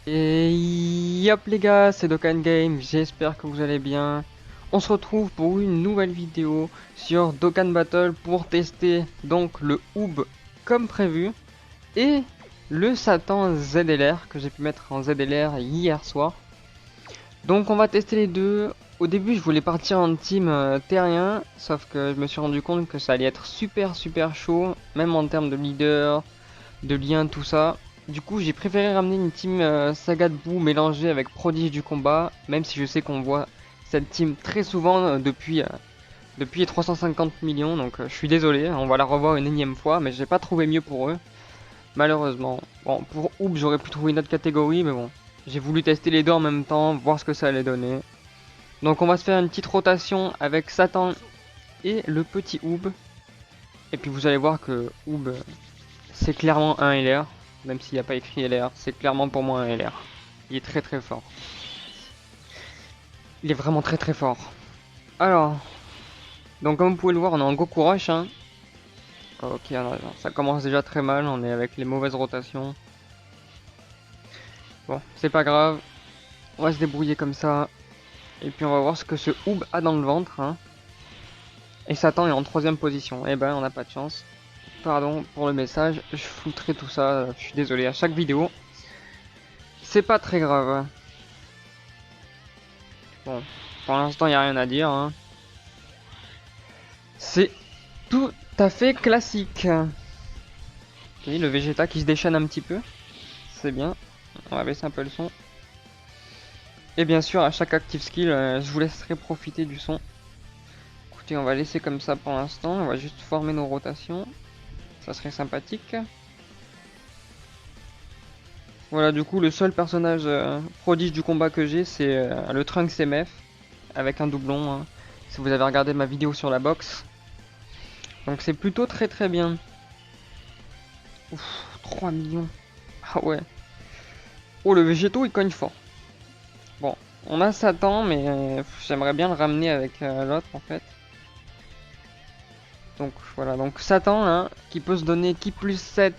Et yop les gars, c'est Dokkan Game, j'espère que vous allez bien. On se retrouve pour une nouvelle vidéo sur Dokkan Battle pour tester donc le Oob comme prévu et le Satan ZLR que j'ai pu mettre en ZLR hier soir. Donc on va tester les deux. Au début je voulais partir en team terrien, sauf que je me suis rendu compte que ça allait être super chaud, même en termes de leader, de liens, tout ça. Du coup, j'ai préféré ramener une team Saga de boue mélangée avec Prodige du combat, même si je sais qu'on voit cette team très souvent depuis les 350 millions, donc je suis désolé, on va la revoir une énième fois, mais j'ai pas trouvé mieux pour eux, malheureusement. Bon, pour Oob, j'aurais pu trouver une autre catégorie, mais bon, j'ai voulu tester les deux en même temps, voir ce que ça allait donner. Donc on va se faire une petite rotation avec Satan et le petit Oob, et puis vous allez voir que Oob, c'est clairement un LR, même s'il n'y a pas écrit LR, c'est clairement pour moi un LR. Il est très fort. Il est vraiment très fort. Alors, donc comme vous pouvez le voir, on est en Goku Rush. Hein. Ok, alors, ça commence déjà très mal, on est avec les mauvaises rotations. Bon, c'est pas grave, on va se débrouiller comme ça. Et puis on va voir ce que ce Oob a dans le ventre. Hein. Et Satan est en 3ème position. Eh ben, on n'a pas de chance. Pardon pour le message, je flouterai tout ça, je suis désolé à chaque vidéo. C'est pas très grave. Bon, pour l'instant, il n'y a rien à dire. Hein. C'est tout à fait classique. Ok, le Vegeta qui se déchaîne un petit peu. C'est bien. On va baisser un peu le son. Et bien sûr, à chaque active skill, je vous laisserai profiter du son. Écoutez, on va laisser comme ça pour l'instant. On va juste former nos rotations. Ça serait sympathique. Voilà, du coup, le seul personnage prodige du combat que j'ai, c'est le Trunks MF. Avec un doublon. Hein, si vous avez regardé ma vidéo sur la boxe. Donc c'est plutôt très bien. Ouf, 3 millions. Ah ouais. Oh, le végétaux, il cogne fort. Bon, on a Satan, mais j'aimerais bien le ramener avec l'autre, en fait. Donc, voilà. Donc, Satan, là, qui peut se donner ki plus 7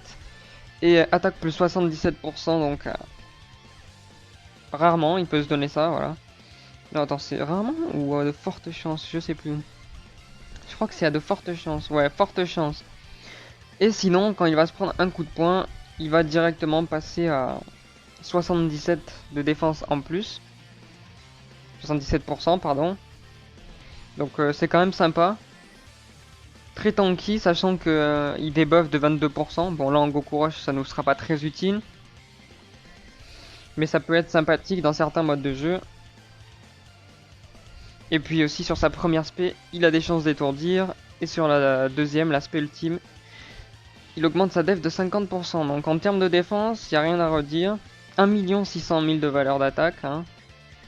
et attaque plus 77%. Donc, rarement, il peut se donner ça, voilà. Non, attends, c'est rarement ou de fortes chances? Je sais plus. Je crois que c'est à de fortes chances. Ouais, fortes chances. Et sinon, quand il va se prendre un coup de poing, il va directement passer à 77 de défense en plus. 77%, pardon. Donc c'est quand même sympa. Très tanky, sachant que il débuff de 22%. Bon là en Goku Rush ça nous sera pas très utile. Mais ça peut être sympathique dans certains modes de jeu. Et puis aussi sur sa première spé, il a des chances d'étourdir. Et sur la deuxième, l'aspect ultime, il augmente sa def de 50%. Donc en termes de défense, il n'y a rien à redire. 1 600 000 de valeur d'attaque. Hein,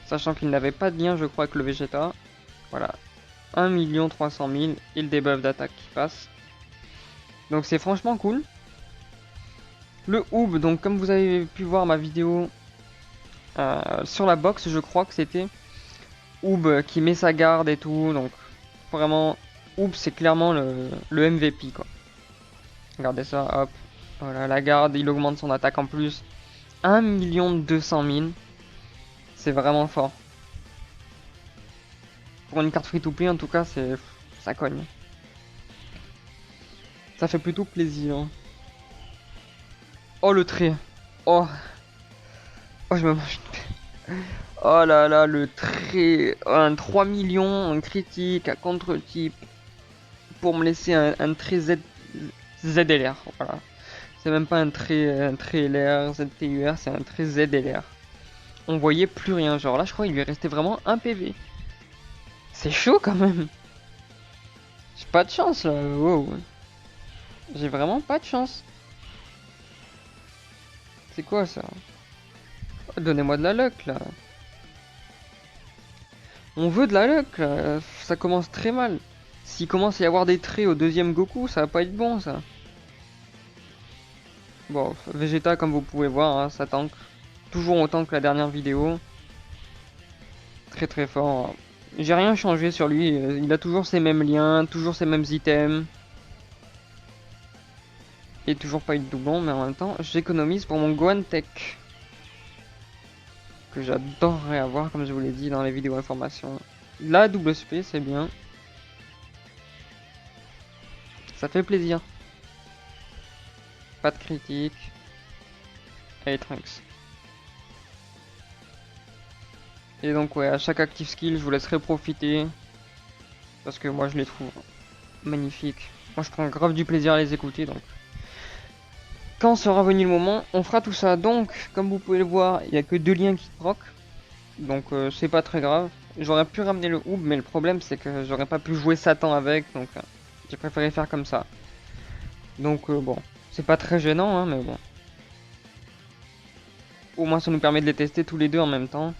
sachant qu'il n'avait pas de lien je crois avec le Vegeta. Voilà. 1 300 000 et le debuff d'attaque qui passe. Donc c'est franchement cool. Le Oob, donc comme vous avez pu voir ma vidéo sur la box, je crois que c'était Oob qui met sa garde et tout. Donc vraiment, Oob c'est clairement le MVP quoi. Regardez ça, hop. Voilà, la garde, il augmente son attaque en plus. 1 200 000. C'est vraiment fort. Pour une carte free to play en tout cas, ça cogne. Ça fait plutôt plaisir. Oh le trait. Oh. Oh je me mange. Oh là là, le trait. Un 3 millions, un critique, à contre-type. Pour me laisser un trait ZLR. Voilà. C'est même pas un trait LR, ZTUR, c'est un trait ZLR. On voyait plus rien. Genre là, je crois qu'il lui restait vraiment un PV. C'est chaud quand même. J'ai pas de chance là. Wow. J'ai vraiment pas de chance. C'est quoi ça? Oh, donnez-moi de la luck là. On veut de la luck là. Ça commence très mal. S'il commence à y avoir des traits au deuxième Goku, ça va pas être bon ça. Bon, Vegeta comme vous pouvez voir, hein, ça tank. Toujours autant que la dernière vidéo. Très fort. J'ai rien changé sur lui. Il a toujours ses mêmes liens, toujours ses mêmes items. Et toujours pas eu de doublon, mais en même temps, j'économise pour mon Gohan Tech. que j'adorerais avoir, comme je vous l'ai dit dans les vidéos informations. La double SP, c'est bien. Ça fait plaisir. Pas de critique. Et Trunks. Et donc ouais, à chaque active skill, je vous laisserai profiter. Parce que moi je les trouve magnifiques. Moi je prends grave du plaisir à les écouter, donc. Quand sera venu le moment, on fera tout ça. Donc, comme vous pouvez le voir, il n'y a que 2 liens qui proc. Donc c'est pas très grave. J'aurais pu ramener le Hoob, mais le problème c'est que j'aurais pas pu jouer Satan avec. Donc j'ai préféré faire comme ça. Donc bon, c'est pas très gênant, hein, mais bon. Au moins ça nous permet de les tester tous les deux en même temps.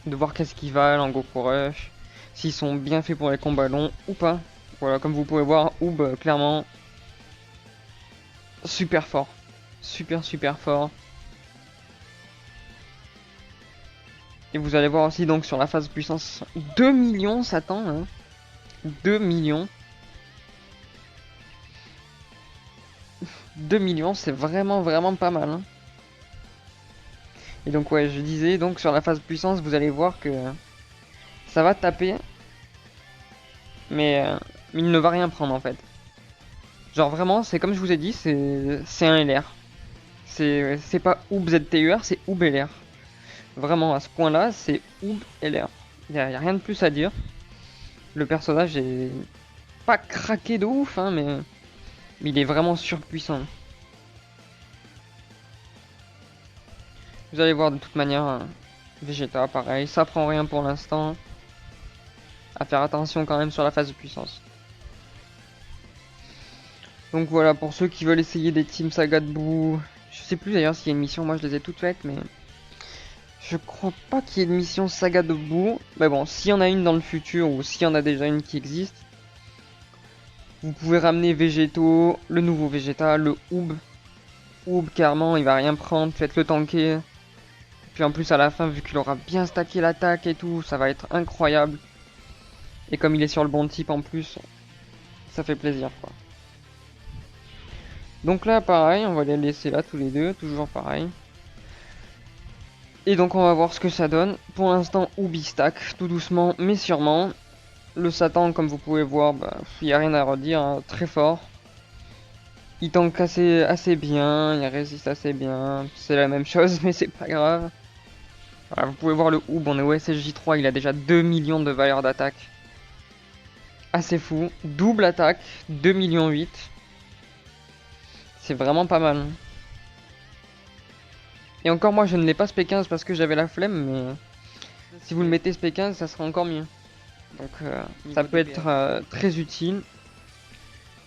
De voir qu'est-ce qu'ils valent en Goku Rush. S'ils sont bien faits pour les combats longs ou pas. Voilà, comme vous pouvez voir, Hoob clairement super fort. Super fort. Et vous allez voir aussi donc sur la phase puissance 2 millions Satan. Hein. 2 millions. 2 millions, c'est vraiment pas mal. Hein. Et donc ouais, je disais, donc sur la phase puissance, vous allez voir que ça va taper. Mais il ne va rien prendre en fait. Genre vraiment, c'est comme je vous ai dit, c'est un LR. C'est pas Oob ZTUR, c'est Oob LR. Vraiment, à ce point-là, c'est Oob LR. Il y a rien de plus à dire. Le personnage est pas craqué de ouf, hein, mais il est vraiment surpuissant. Vous allez voir de toute manière, Vegeta, pareil, ça prend rien pour l'instant. À faire attention quand même sur la phase de puissance. Donc voilà, pour ceux qui veulent essayer des Team Saga de Boo, je sais plus d'ailleurs s'il y a une mission, moi je les ai toutes faites, mais je crois pas qu'il y ait une mission Saga de Boo. Mais bon, s'il y en a une dans le futur ou s'il y en a déjà une qui existe, vous pouvez ramener Végéto, le nouveau Vegeta, le Oob. Oob, clairement, il va rien prendre, faites-le tanker. Puis en plus à la fin, vu qu'il aura bien stacké l'attaque et tout, ça va être incroyable. Et comme il est sur le bon type en plus, ça fait plaisir quoi. Donc là pareil, on va les laisser là tous les deux, toujours pareil. Et donc on va voir ce que ça donne. Pour l'instant, Oobi stack, tout doucement mais sûrement. Le Satan, comme vous pouvez voir, il n'y a rien à redire, hein, très fort. Il tank assez bien, il résiste assez bien. C'est la même chose mais c'est pas grave. Voilà, vous pouvez voir le Oob, on est au SSJ3, il a déjà 2 millions de valeur d'attaque. Assez fou. Double attaque, 2 millions 8. C'est vraiment pas mal. Et encore moi je ne l'ai pas SP15 parce que j'avais la flemme, mais si vous le mettez SP15 ça sera encore mieux. Donc ça peut être très utile.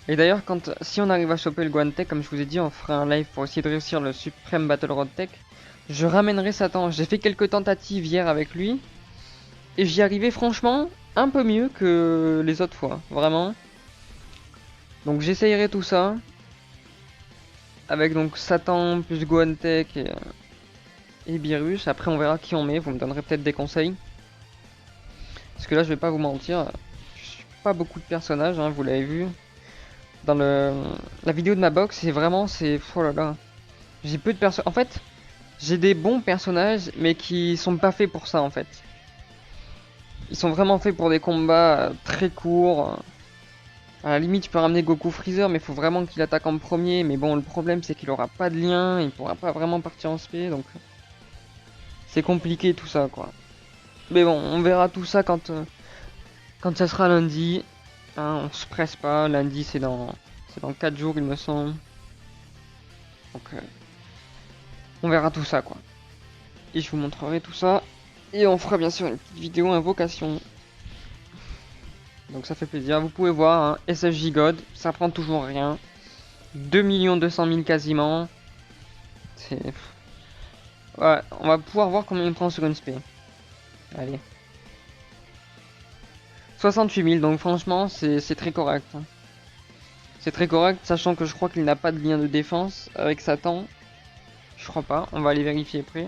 Et d'ailleurs si on arrive à choper le Guantech, comme je vous ai dit, on fera un live pour essayer de réussir le Supreme Battle Road Tech. Je ramènerai Satan. J'ai fait quelques tentatives hier avec lui. Et j'y arrivais franchement un peu mieux que les autres fois. Vraiment. Donc j'essayerai tout ça. Avec donc Satan plus Goantech et Beerus. Après on verra qui on met. Vous me donnerez peut-être des conseils. Parce que là je vais pas vous mentir. Je suis pas beaucoup de personnages. Hein, vous l'avez vu. Dans la vidéo de ma box. C'est vraiment. Oh là là. J'ai peu de personnages. En fait. J'ai des bons personnages. Mais qui sont pas faits pour ça en fait. Ils sont vraiment faits pour des combats très courts. À la limite, je peux ramener Goku Freezer, mais il faut vraiment qu'il attaque en premier. Mais bon, le problème, c'est qu'il aura pas de lien, il pourra pas vraiment partir en SP, donc c'est compliqué tout ça, quoi. Mais bon, on verra tout ça quand ça sera lundi. Hein, on se presse pas. Lundi, c'est dans 4 jours, il me semble. Donc, on verra tout ça, quoi. Et je vous montrerai tout ça. Et on fera bien sûr une petite vidéo invocation. Donc ça fait plaisir. Vous pouvez voir, hein, SSJ God, ça prend toujours rien. 2 200 000 quasiment. C'est... Ouais, on va pouvoir voir combien il prend sur une SP. Allez. 68 000, donc franchement, c'est très correct. Hein. C'est très correct, sachant que je crois qu'il n'a pas de lien de défense avec Satan. Je crois pas, on va aller vérifier après.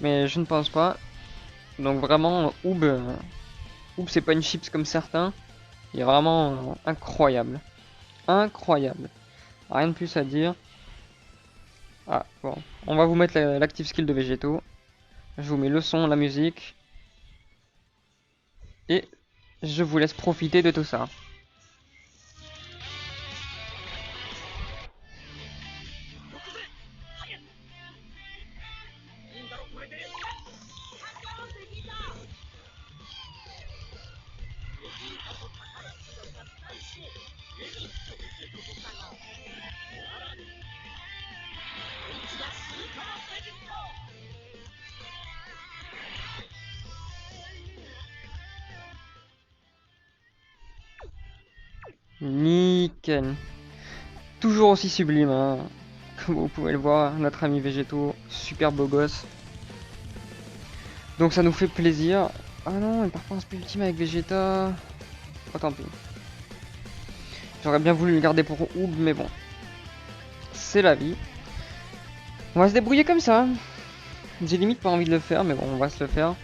Mais je ne pense pas. Donc vraiment, Oob c'est pas une chips comme certains. Il est vraiment incroyable. Incroyable. Rien de plus à dire. Ah, bon. On va vous mettre l'active skill de Végéto. Je vous mets le son, la musique. Et je vous laisse profiter de tout ça. Nickel. Toujours aussi sublime, hein. Comme vous pouvez le voir, notre ami Végéto, super beau gosse. Donc ça nous fait plaisir. Ah non, il part pas en spé ultime avec Vegeta. Oh tant pis. J'aurais bien voulu le garder pour Oob, mais bon. C'est la vie. On va se débrouiller comme ça. J'ai limite pas envie de le faire, mais bon, on va se le faire.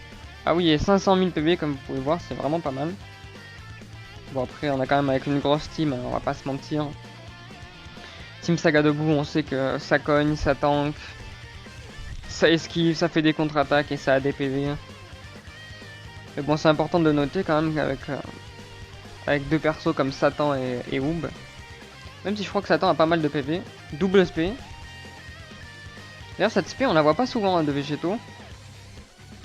Ah oui, et 500 000 PV, comme vous pouvez voir, c'est vraiment pas mal. Bon, après, on a quand même avec une grosse team, hein, on va pas se mentir. Team Saga debout, on sait que ça cogne, ça tank, ça esquive, ça fait des contre-attaques et ça a des PV. Mais bon, c'est important de noter quand même qu'avec avec deux persos comme Satan et Oob, même si je crois que Satan a pas mal de PV, double SP. D'ailleurs, cette SP, on la voit pas souvent hein, de Végéto.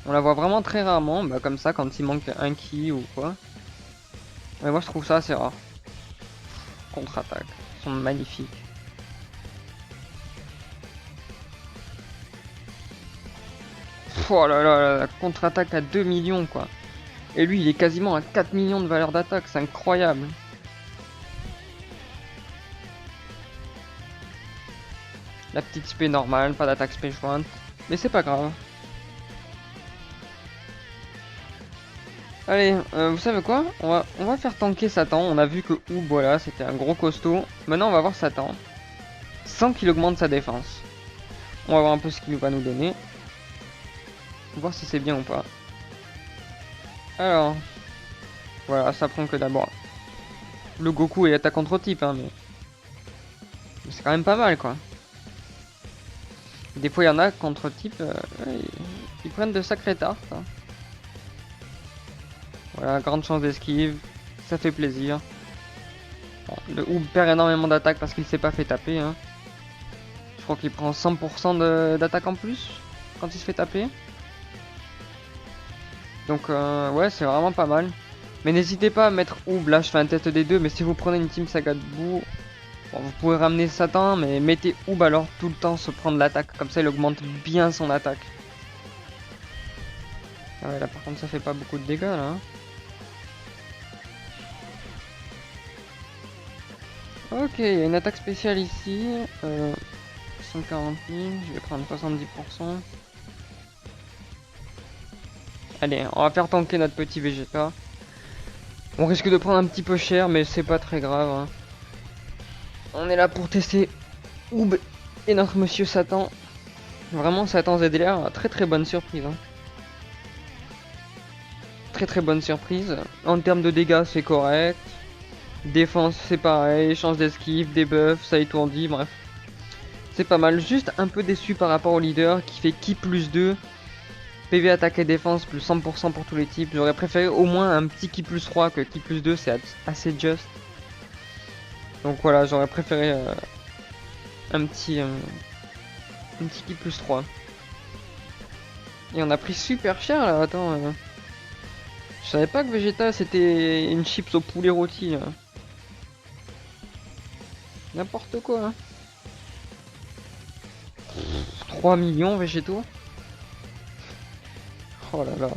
On la voit vraiment très rarement, bah, comme ça, quand il manque un ki ou quoi. Mais moi, je trouve ça assez rare. Contre-attaque, ils sont magnifiques. Oh là là, la contre-attaque à 2 millions quoi. Et lui il est quasiment à 4 millions de valeur d'attaque, c'est incroyable. La petite spé normale, pas d'attaque spé jointe, mais c'est pas grave. Allez, vous savez quoi, on va faire tanker Satan, on a vu que Oob, voilà, c'était un gros costaud. Maintenant on va voir Satan, sans qu'il augmente sa défense. On va voir un peu ce qu'il va nous donner. Voir si c'est bien ou pas. Alors, voilà, ça prend que d'abord. Le Goku est attaque contre type, hein, mais c'est quand même pas mal quoi. Des fois il y en a contre type, ils prennent de sacrées tartes. Hein. Voilà, grande chance d'esquive, ça fait plaisir. Bon, le Oob perd énormément d'attaque parce qu'il s'est pas fait taper. Hein. Je crois qu'il prend 100% d'attaque en plus quand il se fait taper. Donc ouais, c'est vraiment pas mal. Mais n'hésitez pas à mettre Oob, là je fais un test des deux, mais si vous prenez une team Saga debout, bon, vous pouvez ramener Satan, mais mettez Oob alors tout le temps se prendre l'attaque, comme ça il augmente bien son attaque. Ah ouais, là par contre ça fait pas beaucoup de dégâts là. Hein. Ok, il y a une attaque spéciale ici. 140 000, je vais prendre 70%. Allez, on va faire tanker notre petit Vegeta. On risque de prendre un petit peu cher, mais c'est pas très grave. Hein. On est là pour tester Oob et notre monsieur Satan. Vraiment, Satan ZDR, très très bonne surprise. Hein. Très très bonne surprise. En termes de dégâts, c'est correct. Défense, c'est pareil. Chance d'esquive, debuff, ça étourdit, bref. C'est pas mal. Juste un peu déçu par rapport au leader qui fait ki plus 2. PV attaque et défense plus 100% pour tous les types. J'aurais préféré au moins un petit ki plus 3 que ki plus 2, c'est assez just. Donc voilà, j'aurais préféré un petit ki plus 3. Et on a pris super cher là, attends. Je savais pas que Vegeta c'était une chips au poulet rôti. Là. N'importe quoi. Hein. 3 millions végétaux. Oh là là.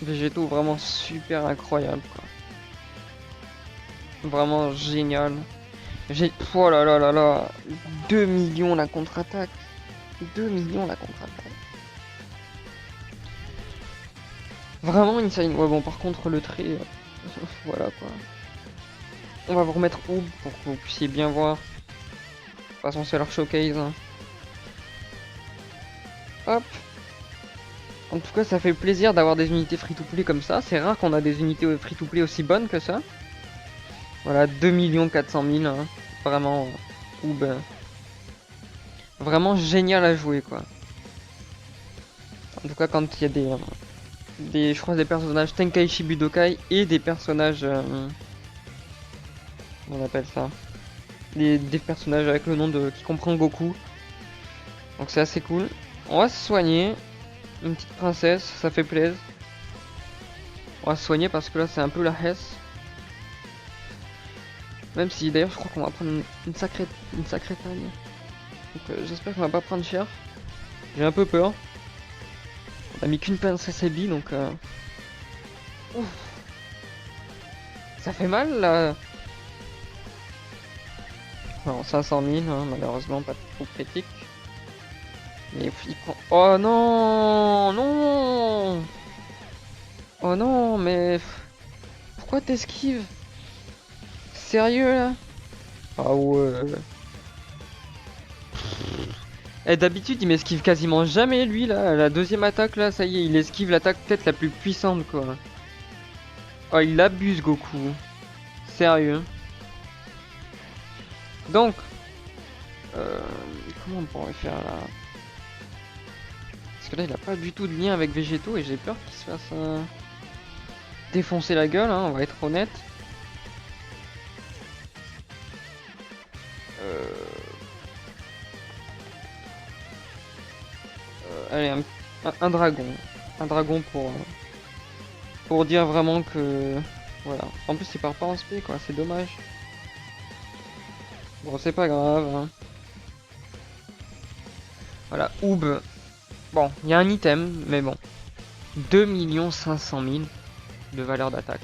Végétaux vraiment super incroyable quoi. Vraiment génial. Oh là là là là. 2 millions la contre-attaque. 2 millions la contre-attaque. Vraiment insane. Ouais bon par contre le trait. Voilà quoi. On va vous remettre Oob pour que vous puissiez bien voir. De toute façon c'est leur showcase. Hein. Hop. En tout cas ça fait plaisir d'avoir des unités free-to-play comme ça. C'est rare qu'on a des unités free-to-play aussi bonnes que ça. Voilà 2 400 000. Hein. Vraiment Oob. Vraiment génial à jouer quoi. En tout cas, quand il y a je crois des personnages Tenkaichi Budokai et des personnages, on appelle ça, des personnages avec le nom qui comprend Goku. Donc c'est assez cool. On va se soigner. Une petite princesse, ça fait plaisir. On va se soigner parce que là c'est un peu la hesse. Même si d'ailleurs je crois qu'on va prendre une sacrée taille. Donc j'espère qu'on va pas prendre cher. J'ai un peu peur. On a mis qu'une princesse Ebi donc ouf. Ça fait mal là. Non, 500 000 hein, malheureusement pas trop critique. Mais il prend... Oh non. Non. Oh non mais... Pourquoi t'esquives? Sérieux là? Ah ouais. Et d'habitude il m'esquive quasiment jamais lui là. La deuxième attaque là, ça y est, il esquive l'attaque peut-être la plus puissante quoi. Oh il abuse Goku. Sérieux. Donc, comment on pourrait faire là? Parce que là il a pas du tout de lien avec Végétaux et j'ai peur qu'il se fasse défoncer la gueule, hein, on va être honnête. Allez, un dragon. Un dragon pour dire vraiment que... Voilà. En plus il part pas en spé quoi, c'est dommage. Bon c'est pas grave. Hein. Voilà, Oob. Bon, il y a un item, mais bon. 2 500 000 de valeur d'attaque.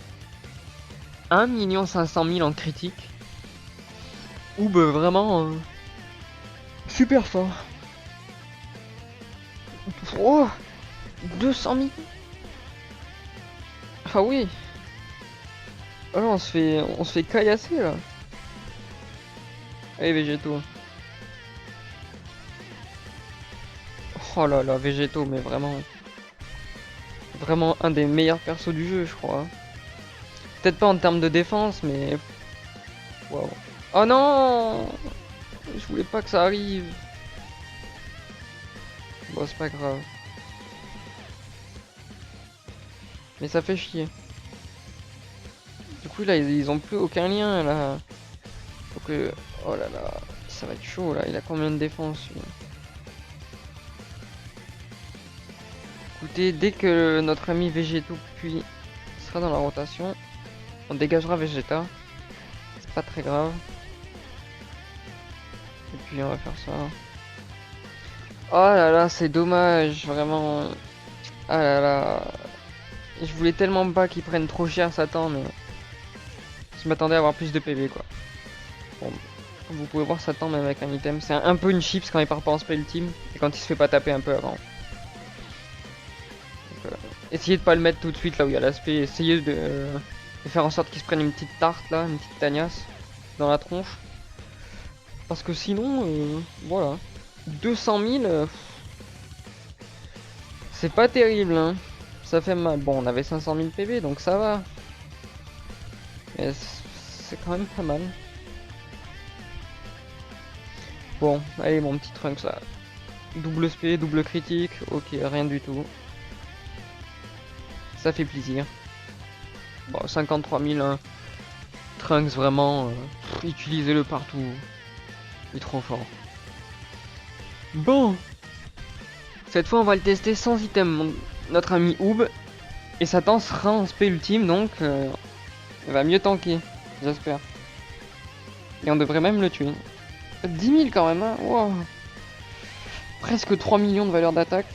1 500 000 en critique. Oob vraiment super fort. Oh 200 000. Ah oui. Oh là, on se fait caillasser là. Allez Végétaux. Oh là là, Végétaux, mais vraiment... Vraiment un des meilleurs persos du jeu, je crois. Peut-être pas en termes de défense, mais... Wow. Oh non! Je voulais pas que ça arrive. Bon, c'est pas grave. Mais ça fait chier. Du coup, là, ils ont plus aucun lien, là. Faut que... Oh là là, ça va être chaud, là. Il a combien de défense, lui? Écoutez, dès que notre ami Végétaux puis sera dans la rotation, on dégagera Vegeta. C'est pas très grave. Et puis on va faire ça. Oh là là, c'est dommage, vraiment. Ah là là. Je voulais tellement pas qu'ils prennent trop cher Satan, mais... Je m'attendais à avoir plus de PV, quoi. Bon, comme vous pouvez voir Satan même avec un item. C'est un peu une chips quand il part pas en spell ultime. Et quand il se fait pas taper un peu avant. Essayez de pas le mettre tout de suite là où il y a l'aspect. Essayez de faire en sorte qu'il se prenne une petite tarte là, une petite tagnasse dans la tronche. Parce que sinon, voilà. 200 000, c'est pas terrible, hein. Ça fait mal. Bon, on avait 500 000 PV, donc ça va. Mais c'est quand même pas mal. Bon, allez, mon petit Trunks là. Double SP, double critique. Ok, rien du tout. Ça fait plaisir. Bon, 53 000, hein. Trunks, vraiment, utilisez-le partout. Il est trop fort. Bon. Cette fois, on va le tester sans item. Notre ami Oob. Et Satan sera en spé ultime, donc il va mieux tanker. J'espère. Et on devrait même le tuer. 10 000 quand même, hein. Wow. Presque 3 millions de valeur d'attaque.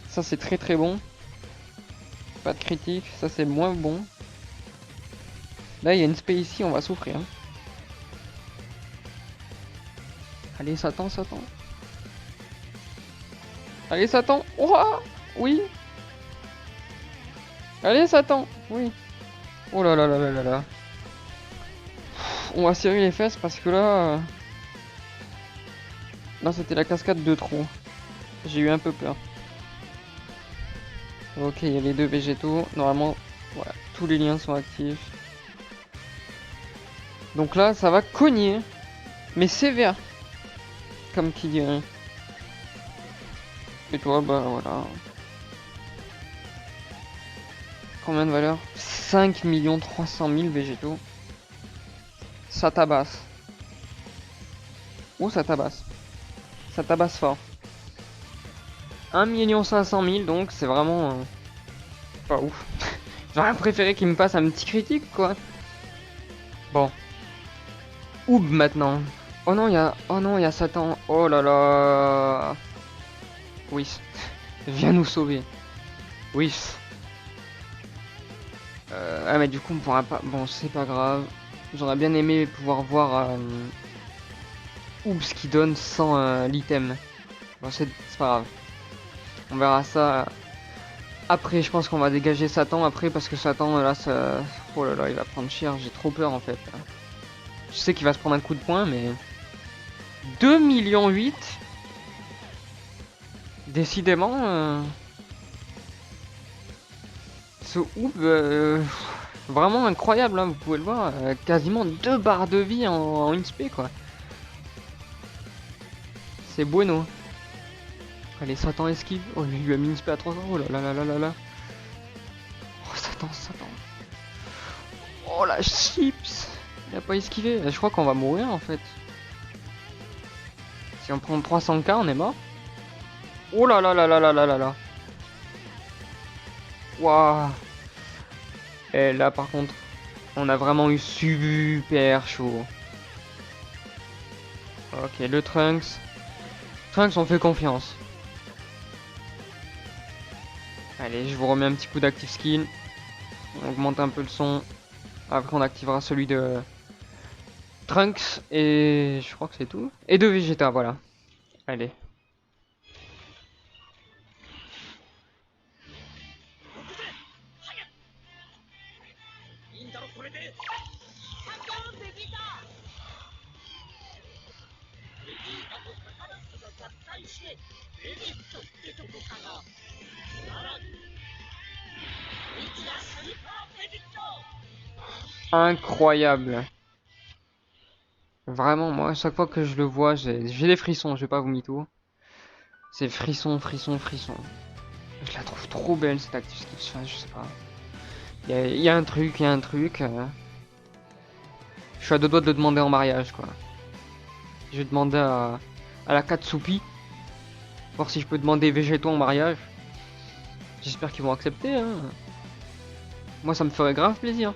Ça, c'est très très bon. Pas de critique, ça c'est moins bon. Là, il y a une spé ici, on va souffrir. Hein. Allez, Satan, Satan. Allez, Satan. Oh, oui. Allez, Satan. Oui. Oh là là là là là là. On va serrer les fesses parce que là... Là, c'était la cascade de trop. J'ai eu un peu peur. Ok, il y a les deux végétaux. Normalement, voilà, tous les liens sont actifs. Donc là, ça va cogner. Mais sévère. Comme qui dirait. Et toi, bah voilà. Combien de valeur? 5 300 000 végétaux. Ça tabasse. Oh, ça tabasse. Ça tabasse fort. 1 500 000, donc c'est vraiment pas ouf. J'aurais préféré qu'il me passe un petit critique, quoi. Bon. Oub maintenant. Oh non, il y a Satan. Oh là là. Oui. Viens nous sauver. Oui. Ah mais du coup on pourra pas. Bon, c'est pas grave. J'aurais bien aimé pouvoir voir ce qui donne sans l'item. Bon, c'est pas grave. On verra ça après. Je pense qu'on va dégager Satan après parce que Satan là, ça... Oh là là, il va prendre cher. J'ai trop peur en fait. Je sais qu'il va se prendre un coup de poing, mais 2,8 millions. Décidément, ce vraiment incroyable, hein, vous pouvez le voir. Quasiment 2 barres de vie en une spé, quoi. C'est bueno. Allez, Satan esquive. Oh, lui, il lui a mis une spé à 300. Oh là là là là là là. Oh, Satan, Satan. Oh la chips. Il a pas esquivé. Je crois qu'on va mourir en fait. Si on prend 300k, on est mort. Oh là là là là là là là là. Waouh. Et là par contre, on a vraiment eu super chaud. Ok, le Trunks. Trunks, on fait confiance. Allez, je vous remets un petit coup d'active skin. On augmente un peu le son. Après, on activera celui de Trunks. Et je crois que c'est tout. Et de Vegeta, voilà. Allez. Incroyable. Vraiment, moi, à chaque fois que je le vois, j'ai des frissons, je vais pas vous mytho. C'est frisson, frisson, frisson. Je la trouve trop belle cette active skill, je sais pas. Il y a un truc, il y a un truc. Je suis à deux doigts de le demander en mariage, quoi. Je vais demander à la Katsupi, voir si je peux demander végétaux en mariage. J'espère qu'ils vont accepter, hein. Moi, ça me ferait grave plaisir.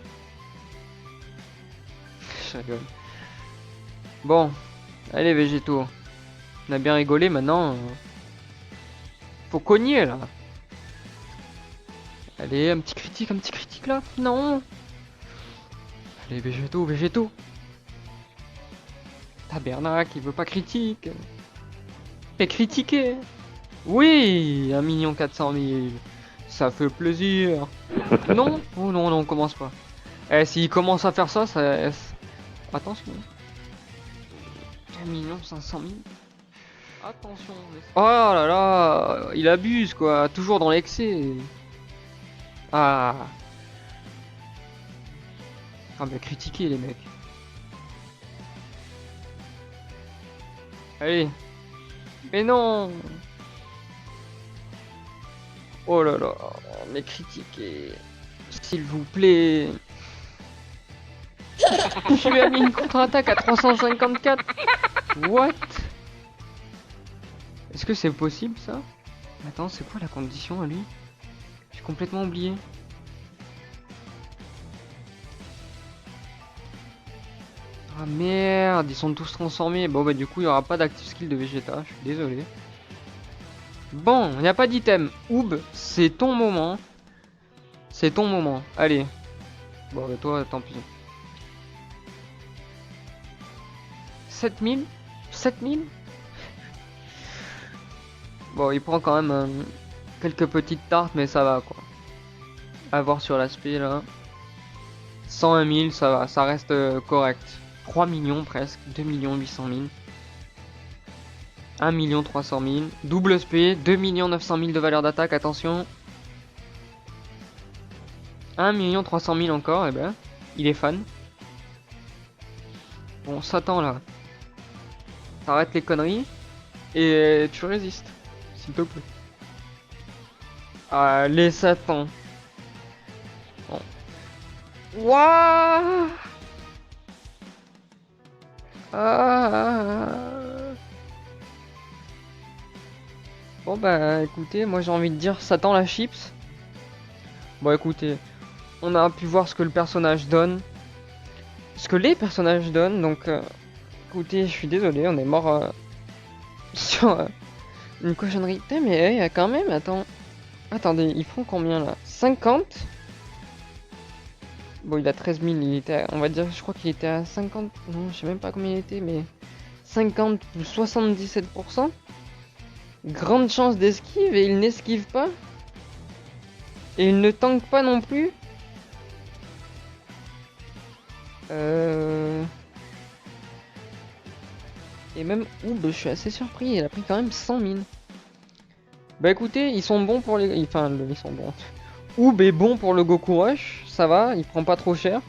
Je rigole. Bon, allez végétaux. On a bien rigolé, maintenant. Faut cogner, là. Allez, un petit critique, là. Non. Allez, végétaux, végétaux. Tabernacle, il veut pas critique. Fais critiquer. Oui, 1 400 000. Ça fait plaisir. Non. Oh non, non, on commence pas. Eh, s'il commence à faire ça, ça... Attention. 1 500 000. Attention. Oh là là, il abuse, quoi. Toujours dans l'excès. Ah. Ah, mais critiquer, les mecs. Allez. Mais non. Oh là là, mais critiquez. S'il vous plaît. Je lui ai mis une contre-attaque à 354. What? Est-ce que c'est possible ça? Attends, c'est quoi la condition à lui? J'ai complètement oublié. Ah merde, ils sont tous transformés. Bon bah du coup il n'y aura pas d'active skill de Vegeta, je suis désolé. Bon, il n'y a pas d'item. Oub, c'est ton moment. C'est ton moment. Allez. Bon bah toi, tant pis. 7000? 7000? Bon, il prend quand même quelques petites tartes, mais ça va quoi. À voir sur l'aspect là. 101 000, ça va, ça reste correct. 3 millions presque, 2 800 000. 1 300 000. Double SP, 2 900 000 de valeur d'attaque, attention. 1 300 000 encore, et ben, il est fan. Bon, Satan là. T'arrêtes les conneries et tu résistes, s'il te plaît. Allez, Satan. Bon. Wouah. Ah. Bon bah écoutez, moi j'ai envie de dire ça tend la chips. Bon écoutez, on a pu voir ce que le personnage donne. Ce que les personnages donnent, donc écoutez, je suis désolé, on est mort sur une cochonnerie. Putain mais quand même, attendez, ils font combien là? 50. Bon il a 13 000, il était on va dire, je crois qu'il était à 50, non je sais même pas combien il était, mais 50 plus 77%. Grande chance d'esquive et il n'esquive pas. Et il ne tank pas non plus. Et même Oob, je suis assez surpris, il a pris quand même 100 000. Bah écoutez, ils sont bons pour les... Enfin, ils sont bons. Oob est bon pour le Goku Rush, ça va, il prend pas trop cher.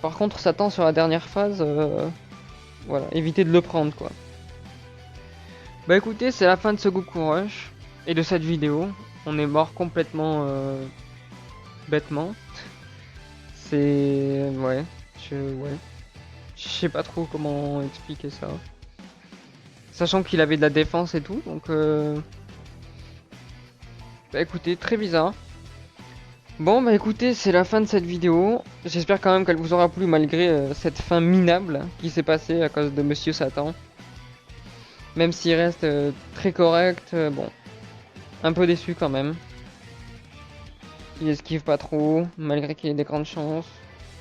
Par contre, Satan sur la dernière phase, voilà, évitez de le prendre quoi. Bah écoutez, c'est la fin de ce Goku Rush et de cette vidéo. On est mort complètement bêtement. C'est... Ouais, ouais. Je sais pas trop comment expliquer ça. Sachant qu'il avait de la défense et tout, donc... Bah écoutez, très bizarre. Bon bah écoutez, c'est la fin de cette vidéo. J'espère quand même qu'elle vous aura plu malgré cette fin minable qui s'est passée à cause de Monsieur Satan. Même s'il reste très correct, bon, un peu déçu quand même. Il esquive pas trop, malgré qu'il ait des grandes chances.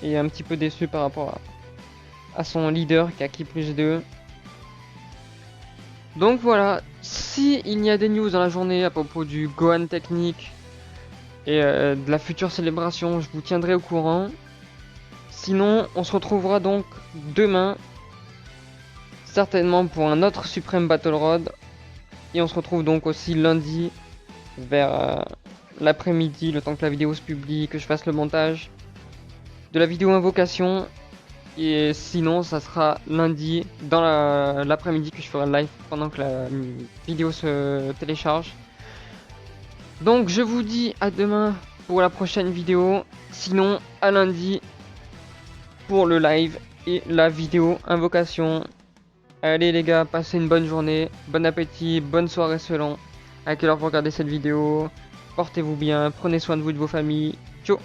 Et un petit peu déçu par rapport à son leader qui a qui plus 2. Donc voilà, si il y a des news dans la journée à propos du Gohan Technique et de la future célébration, je vous tiendrai au courant. Sinon, on se retrouvera donc demain, certainement pour un autre Supreme Battle Road. Et on se retrouve donc aussi lundi, vers l'après-midi, le temps que la vidéo se publie, que je fasse le montage de la vidéo invocation. Et sinon, ça sera lundi, dans l'après-midi, que je ferai le live pendant que la vidéo se télécharge. Donc je vous dis à demain pour la prochaine vidéo, sinon à lundi pour le live et la vidéo invocation. Allez les gars, passez une bonne journée, bon appétit, bonne soirée selon à quelle heure vous regardez cette vidéo. Portez-vous bien, prenez soin de vous et de vos familles. Ciao.